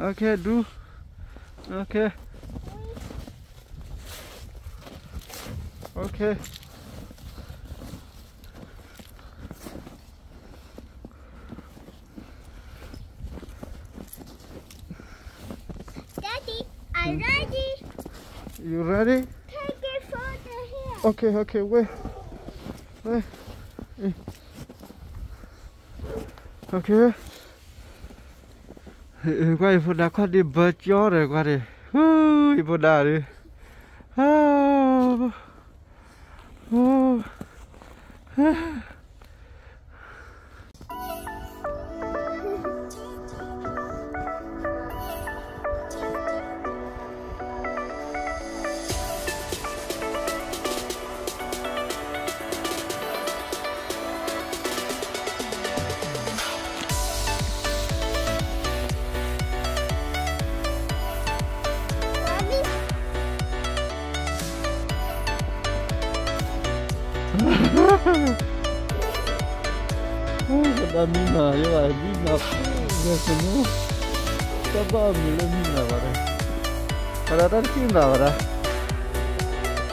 Okay, do. Okay. Okay. Daddy, I'm ready. You ready? Take it further here. Okay, okay, wait. Wait. Okay. Quay phụ đã có đi bơi chó rồi qua đi. Phụ đã đi. Ada mina ya, mina. Ya semua. Coba mila mina bara. Bara tak kira bara.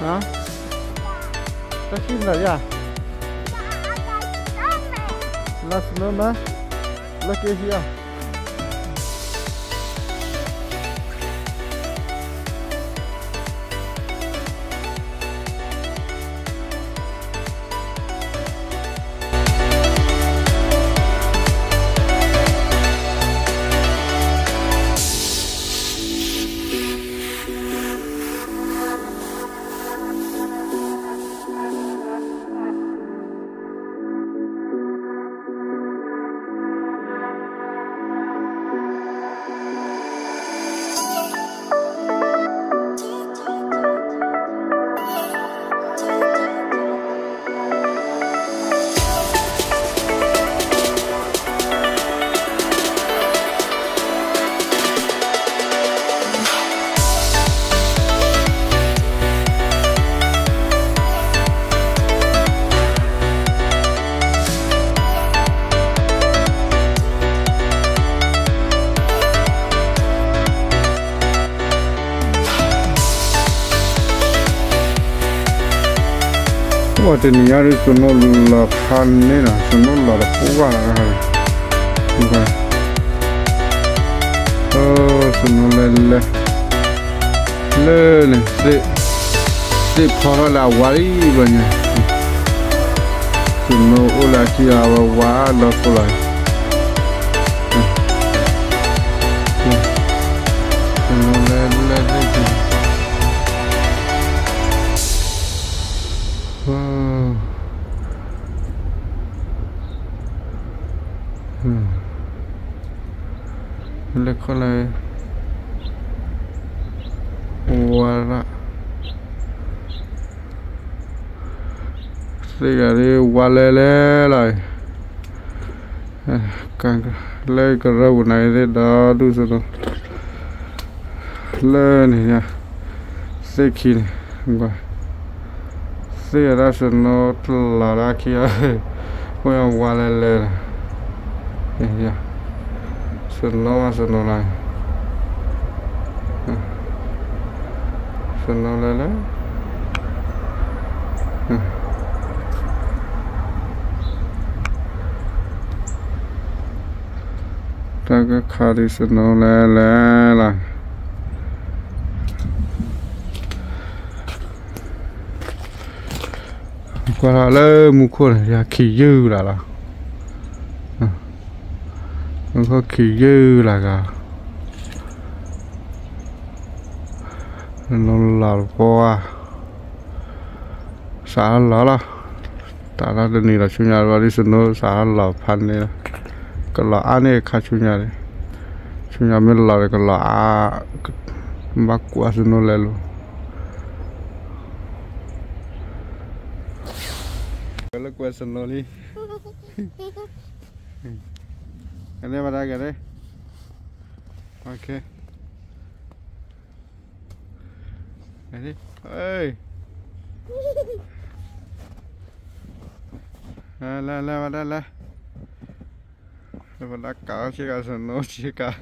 Hah? Tak kira ya. Last nama, lagi ya. Waktu ni hari sunul lapan ni lah, sunul lah puas lah. Bukan. Oh, sunul lele, lele, si pora lah wari banyak. Sunul ulah kia wawah lah pulai. Sunul lele lagi. Lekole wala segari walele lại càng lấy cái rau này để đó đủ rồi lên này nha xe kia này qua xe ra sẽ nó là ra kia coi walele này nha Senol này, senol lele, ta cái khari senol lele này, qua là mua khô này kỳ dư là. Nó có kỳ dư là cả nó là qua xã lỡ là tại là đây là chủ nhà và đi xin nó xã lỡ pan này cái lỡ ăn này khá chủ nhà đấy chủ nhà mới lỡ cái lỡ mắc quá xin nó lên luôn cái lỡ quay xin nó đi cái này vào đây cái đấy, ok, cái đi, ơi, lên vào đây lên, vào đây cả chiếc áo sườn nó chiếc cả,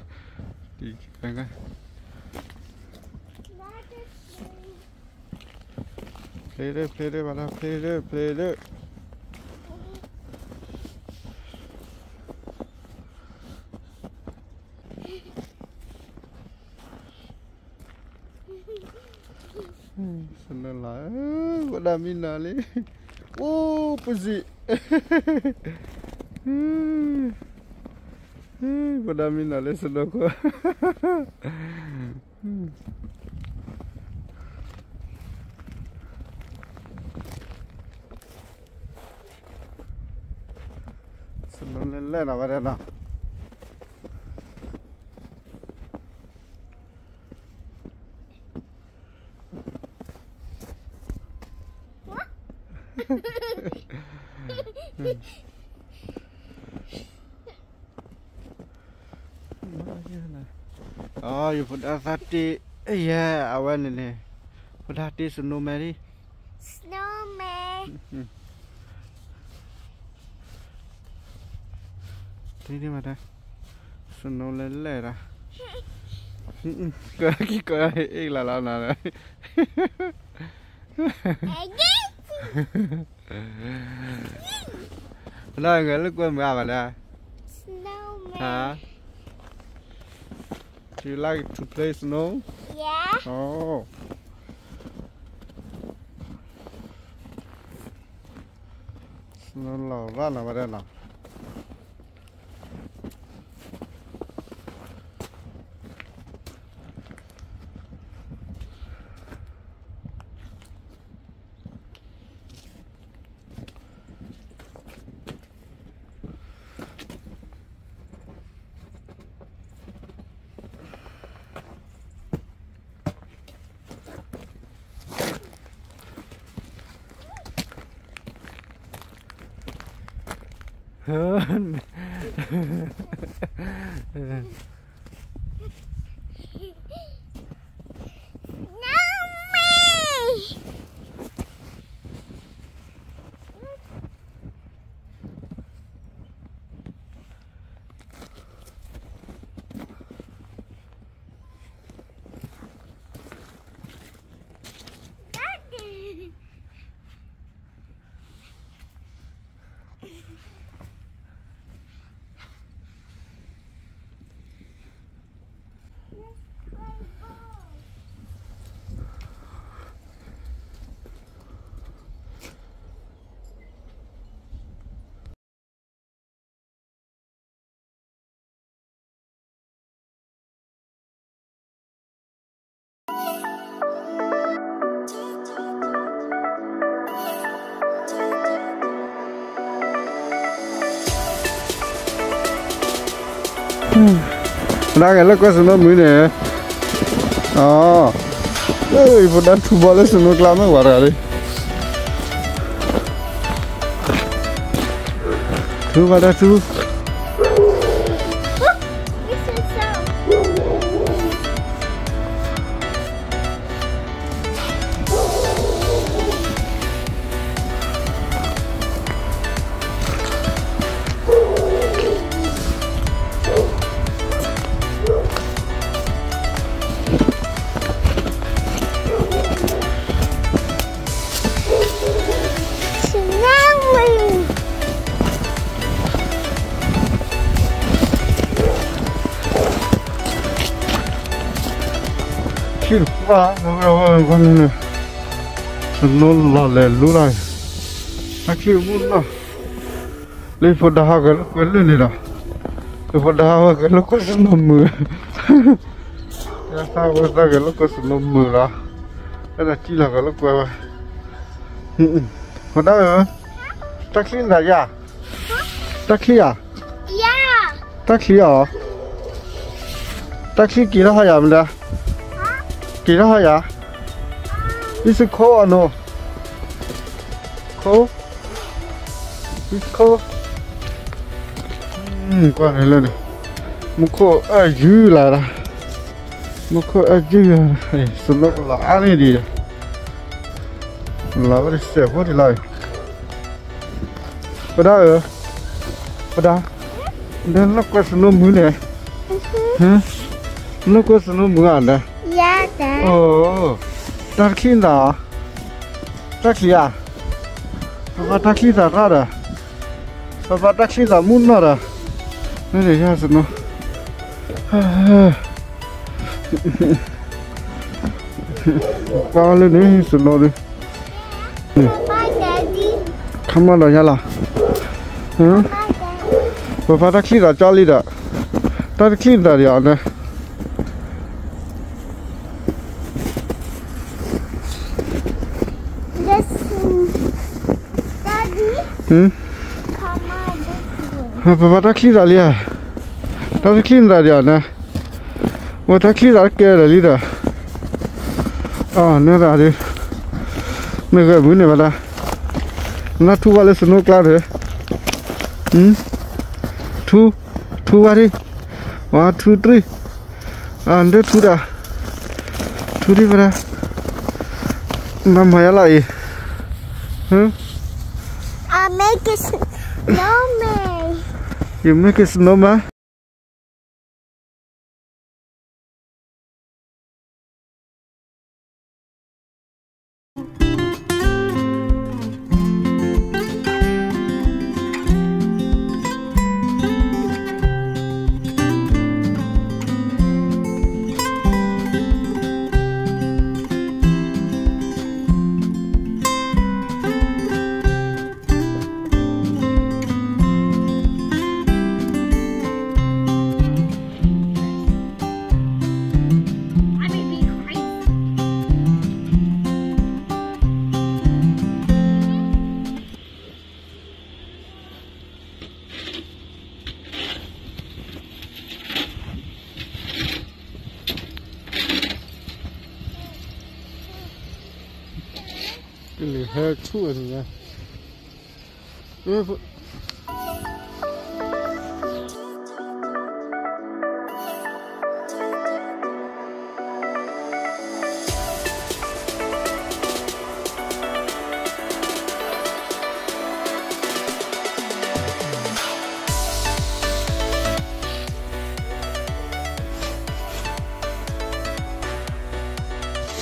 đi. Cái That is play đấy, bạn nào play đấy. Senang lah, buat dah mina ni. Oh, pezi. Buat dah mina ni senang ko. Senang lele nak ada nak. Oh, you put that hati. Yeah, awan ini. Put hati snowman ni. snowman. Ini mana? Snow lele dah. Kau lah nana. Nói người lúc quên mà nè. Snowman. Hả? Do you like to play snow? Yeah. Oh. Snow là ra nào đây nào. Hơn. Đang cái lúc có snow mới nè. Ơi, vừa đang thu bò lên snow clam mới quả ra đi. Thu vào đây thu. Kêu quá, con này nó là lẻ lú này, kêu muốn nào, lấy phật đà cái lúc quên lên này nào, lấy phật đà cái lúc có snow mưa, sao có ra cái lúc có snow mưa đó, đây là chỉ là cái lúc quên rồi, phật đà rồi, taxi là gì à? Taxi à? Yeah. Taxi à? Taxiกี่ละหายมันเด้อ กี่ละหาย Is it cold or no? Cold? It's cold. Qua này lên này. Một cô ở dưới là một cô ở dưới này, sân nó là này đi. Là cái xe quá thì lại. Ở đó ở. Ở đó. Đây nó có sân nó mới này. Hả? 那个是弄不干的。 Yeah, Dad. 哦，这看的，这看啊，爸爸这看咋干的？爸爸这看咋木那的？那得下是弄，爸了你是弄的， Bye, Daddy. 看嘛了下了，嗯， Bye, Daddy. 爸爸这看咋家里的？这看咋样的？ Daddy, 嗯。 come on this way. 爸爸这看咋了？这是看咋样的？我这看咋改了里的？啊，那咋的？那个没呢吧的？那土瓦的是弄干的？嗯？土瓦的？1, 2, 3。啊，这土的？土的不的？那买下来？嗯？ I make a snowman. You make a snowman? Cái này hơi chua rồi nha.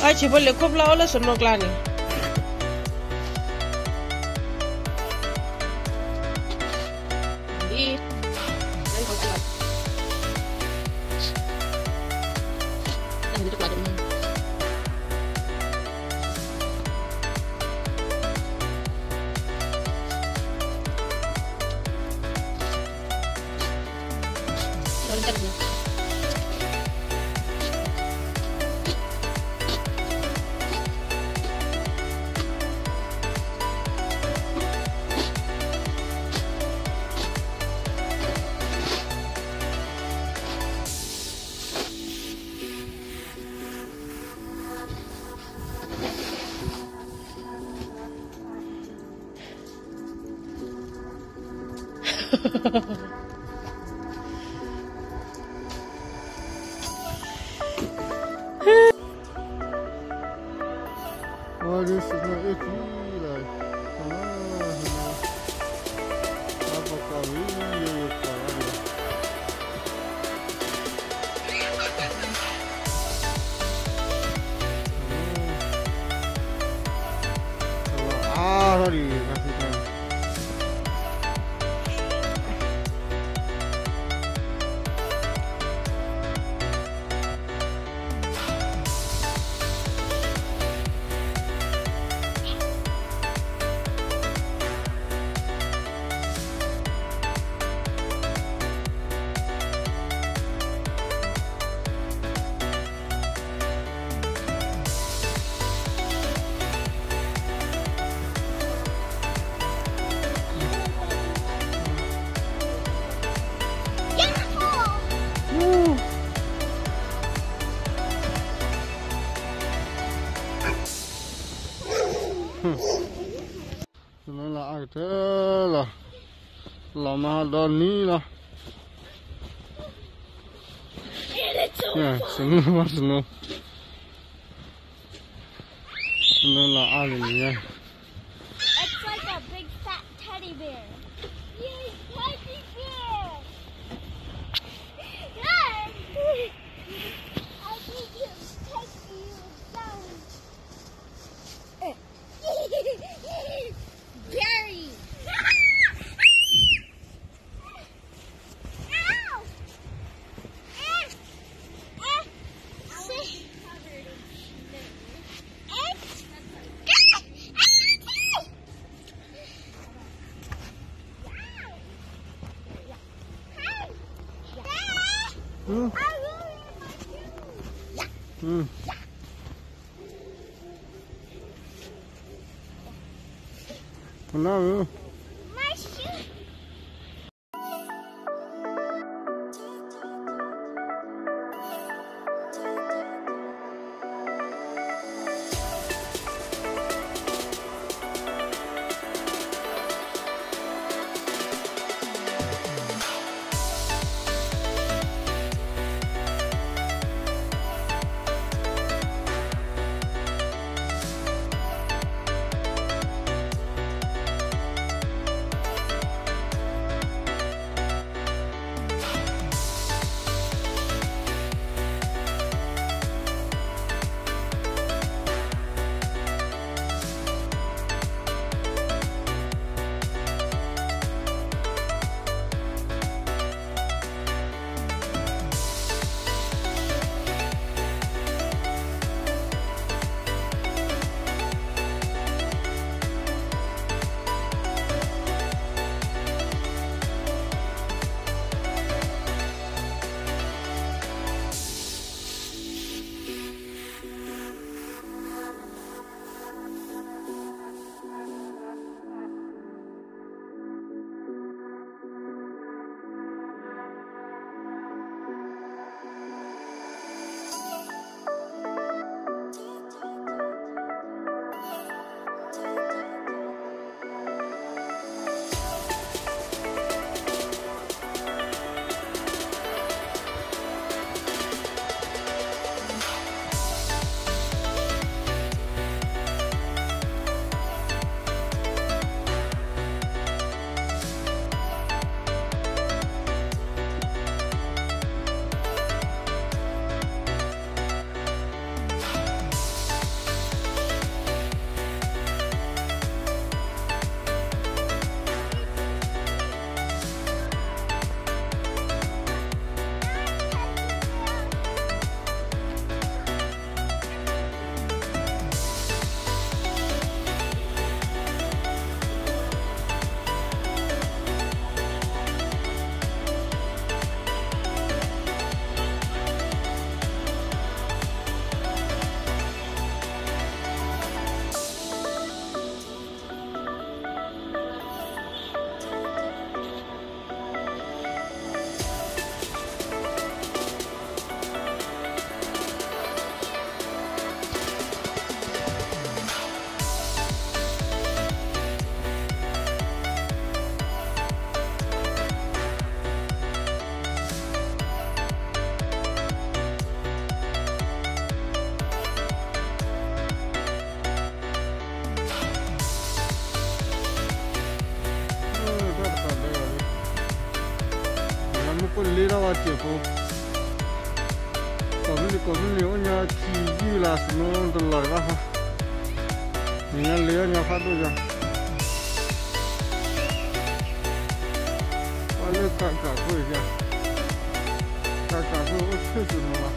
Ai chỉ boleh kau belau lah semua kelan ni. Di, dan kau kelan. Dan duduk kelan ni. Loncat ni. Oh, this is not it. Like, apa kali ini tadi kasih tahu. Nó là ai thế là mà đòn ní là nè snow mà snow là ai nhỉ? It's like a big fat teddy bear. Yay, teddy bear! Yes! 嗯。嗯。Hello. My shoe. Lira wa tiempo. Kami onya kiji la sino dolar baha. Nya lea nya fado ja. Wale kaka ko ja. Kaka ko osu sunu ma.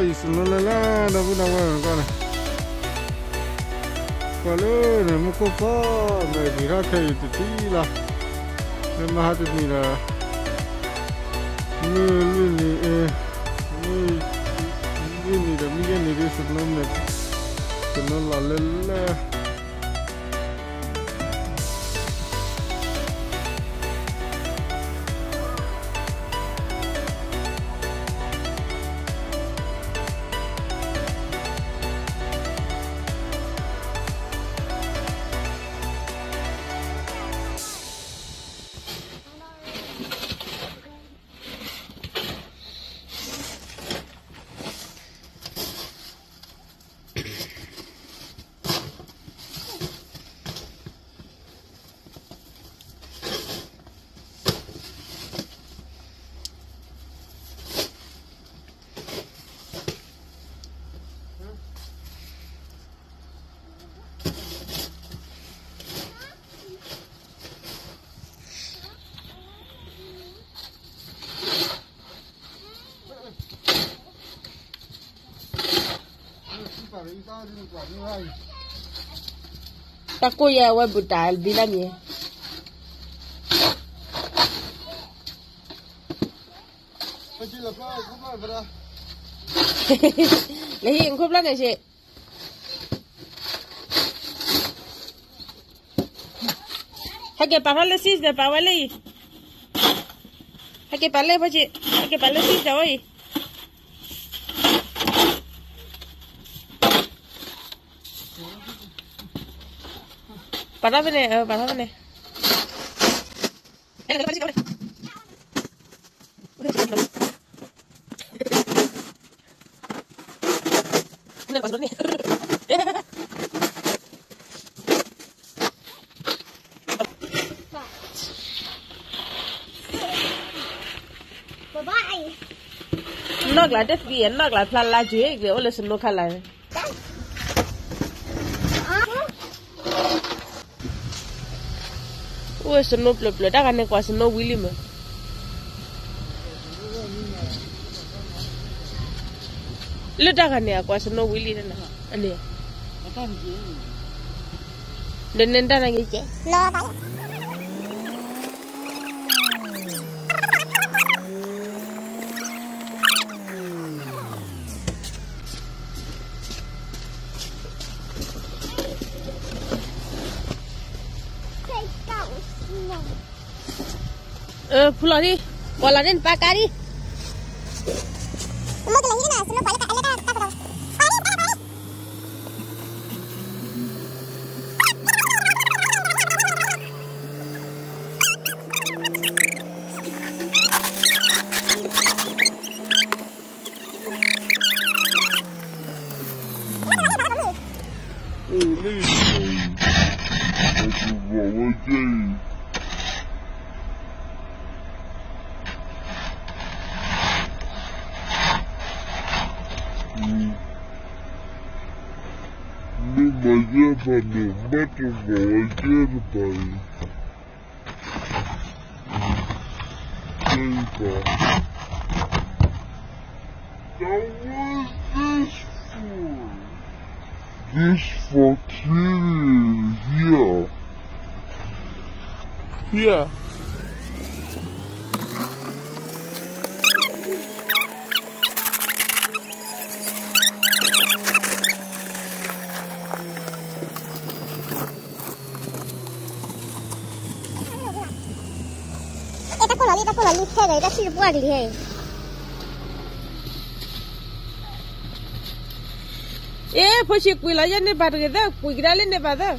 Isnalala, dapat nama kan? Kalau nemu kopa, mereka kayak itu tilah, memang hati ni lah. Ini dah mungkin ni sebelum ni. cho nó là lên Tako ya wa butal bilang ya. Lehi engkau belah ni cik. Hake parale sis de pawale. Hake pale apa cik? Hake pale sis dah oi. Parah bener, parah bener. Nak pergi kau ni. Nak pasal ni. Bye-bye. Nak lah deh dia, nak lah pelan laju eh, dia oleh senok kalah. Oh, senok pelak-pelak, dah kan kuasa senok William. Lu dah kan ya kuasa senok William dah, ani. Dan nenda lagi ke? No, bye. Pulau ni, bola ni pakai ni. Mau ke lagi na, semua balik kat elok tak tahu. This for killing here. Yeah. Takut lali phe dah sih buat dia. Phơi chiếc quỳ là dân này bà người ta quỳ ra lên này bà ta.